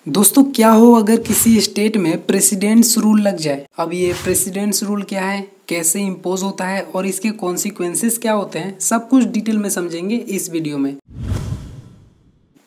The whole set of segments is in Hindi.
दोस्तों क्या हो अगर किसी स्टेट में प्रेसिडेंट्स रूल लग जाए। अब ये प्रेसिडेंट्स रूल क्या है, कैसे इम्पोज होता है और इसके कॉन्सिक्वेंसेस क्या होते हैं, सब कुछ डिटेल में समझेंगे इस वीडियो में।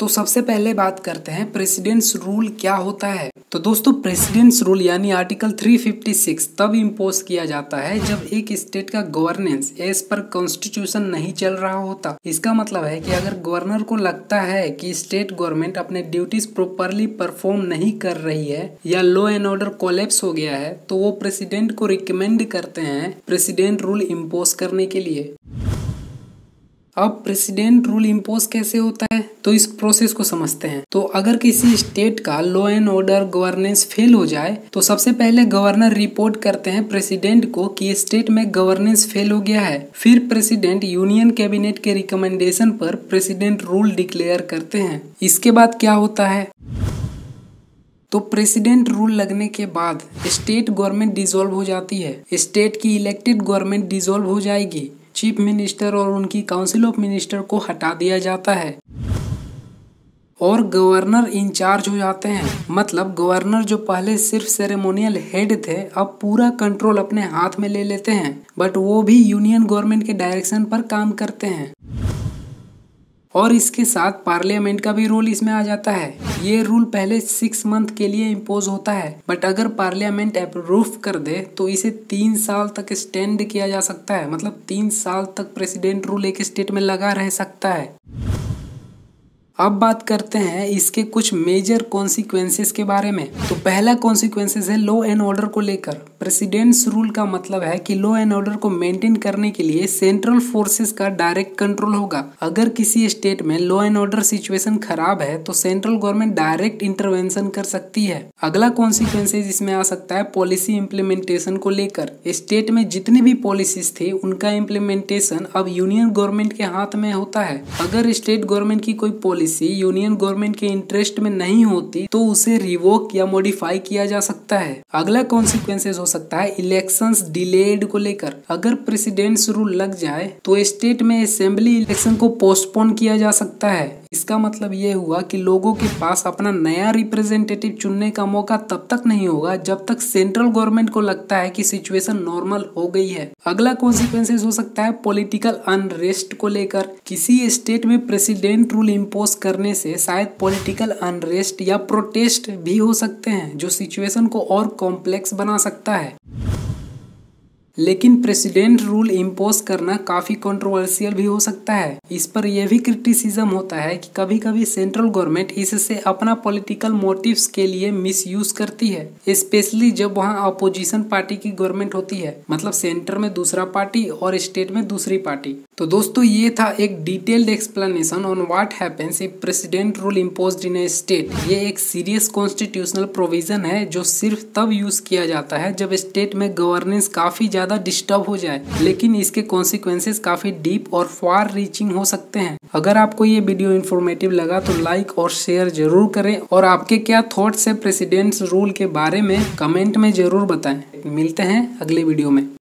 तो सबसे पहले बात करते हैं प्रेसिडेंट्स रूल क्या होता है। तो दोस्तों प्रेसिडेंट्स रूल यानी आर्टिकल 356 तब इम्पोज किया जाता है जब एक स्टेट का गवर्नेंस एज पर कॉन्स्टिट्यूशन नहीं चल रहा होता। इसका मतलब है कि अगर गवर्नर को लगता है कि स्टेट गवर्नमेंट अपने ड्यूटीज प्रॉपरली परफॉर्म नहीं कर रही है या लॉ एंड ऑर्डर कोलैप्स हो गया है तो वो प्रेसिडेंट को रिकमेंड करते हैं प्रेसिडेंट रूल इम्पोज करने के लिए। अब प्रेसिडेंट रूल इम्पोज कैसे होता है तो इस प्रोसेस को समझते हैं। तो अगर किसी स्टेट का law and order governance fail हो जाए तो सबसे पहले गवर्नर रिपोर्ट करते हैं प्रेसिडेंट को कि स्टेट में गवर्नेंस फेल हो गया है। फिर प्रेसिडेंट यूनियन कैबिनेट के रिकमेंडेशन पर प्रेसिडेंट रूल डिक्लेयर करते हैं। इसके बाद क्या होता है तो प्रेसिडेंट रूल लगने के बाद स्टेट गवर्नमेंट डिसॉल्व हो जाती है। स्टेट की इलेक्टेड गवर्नमेंट डिसॉल्व हो जाएगी। चीफ मिनिस्टर और उनकी काउंसिल ऑफ मिनिस्टर को हटा दिया जाता है और गवर्नर इंचार्ज हो जाते हैं। मतलब गवर्नर जो पहले सिर्फ सेरेमोनियल हेड थे अब पूरा कंट्रोल अपने हाथ में ले लेते हैं, बट वो भी यूनियन गवर्नमेंट के डायरेक्शन पर काम करते हैं। और इसके साथ पार्लियामेंट का भी रूल इसमें आ जाता है। ये रूल पहले 6 मंथ के लिए इम्पोज होता है, बट अगर पार्लियामेंट अप्रूव कर दे तो इसे 3 साल तक एक्सटेंड किया जा सकता है। मतलब 3 साल तक प्रेसिडेंट रूल एक स्टेट में लगा रह सकता है। अब बात करते हैं इसके कुछ मेजर कॉन्सिक्वेंसेस के बारे में। तो पहला कॉन्सिक्वेंसेस है लॉ एंड ऑर्डर को लेकर। प्रेसिडेंट्स रूल का मतलब है कि लॉ एंड ऑर्डर को मेंटेन करने के लिए सेंट्रल फोर्सेस का डायरेक्ट कंट्रोल होगा। अगर किसी स्टेट में लॉ एंड ऑर्डर सिचुएशन खराब है तो सेंट्रल गवर्नमेंट डायरेक्ट इंटरवेंशन कर सकती है। अगला कॉन्सिक्वेंसेस इसमें आ सकता है पॉलिसी इम्प्लीमेंटेशन को लेकर। स्टेट में जितनी भी पॉलिसीज थी उनका इम्प्लीमेंटेशन अब यूनियन गवर्नमेंट के हाथ में होता है। अगर स्टेट गवर्नमेंट की कोई पॉलिसी यूनियन गवर्नमेंट के इंटरेस्ट में नहीं होती तो उसे रिवोक या मॉडिफाई किया जा सकता है। अगला कॉन्सिक्वेंसेस हो सकता है इलेक्शंस डिलेड को लेकर। अगर प्रेसिडेंट्स रूल लग जाए तो स्टेट में असेंबली इलेक्शन को पोस्टपोन किया जा सकता है। इसका मतलब ये हुआ कि लोगों के पास अपना नया रिप्रेजेंटेटिव चुनने का मौका तब तक नहीं होगा जब तक सेंट्रल गवर्नमेंट को लगता है कि सिचुएशन नॉर्मल हो गई है। अगला कॉन्सिक्वेंसेस हो सकता है पॉलिटिकल अनरेस्ट को लेकर। किसी स्टेट में प्रेसिडेंट रूल इम्पोज करने से शायद पॉलिटिकल अनरेस्ट या प्रोटेस्ट भी हो सकते हैं जो सिचुएशन को और कॉम्प्लेक्स बना सकता है। लेकिन प्रेसिडेंट रूल इम्पोज करना काफी कंट्रोवर्शियल भी हो सकता है। इस पर यह भी क्रिटिसिज्म होता है कि कभी कभी सेंट्रल गवर्नमेंट इससे अपना पॉलिटिकल मोटिव्स के लिए मिसयूज करती है, स्पेशली जब वहां अपोजिशन पार्टी की गवर्नमेंट होती है। मतलब सेंटर में दूसरा पार्टी और स्टेट में दूसरी पार्टी। तो दोस्तों ये था एक detailed explanation on what happens if president rule imposed in A state. ये एक सीरियस कॉन्स्टिट्यूशनल प्रोविजन है जो सिर्फ तब यूज किया जाता है जब स्टेट में गवर्नेंस काफी ज्यादा डिस्टर्ब हो जाए, लेकिन इसके कॉन्सिक्वेंसेस काफी डीप और फार रीचिंग हो सकते हैं। अगर आपको ये वीडियो इन्फॉर्मेटिव लगा तो लाइक और शेयर जरूर करें और आपके क्या थॉट्स है प्रेसिडेंट्स रूल के बारे में कमेंट में जरूर बताएं। मिलते हैं अगले वीडियो में।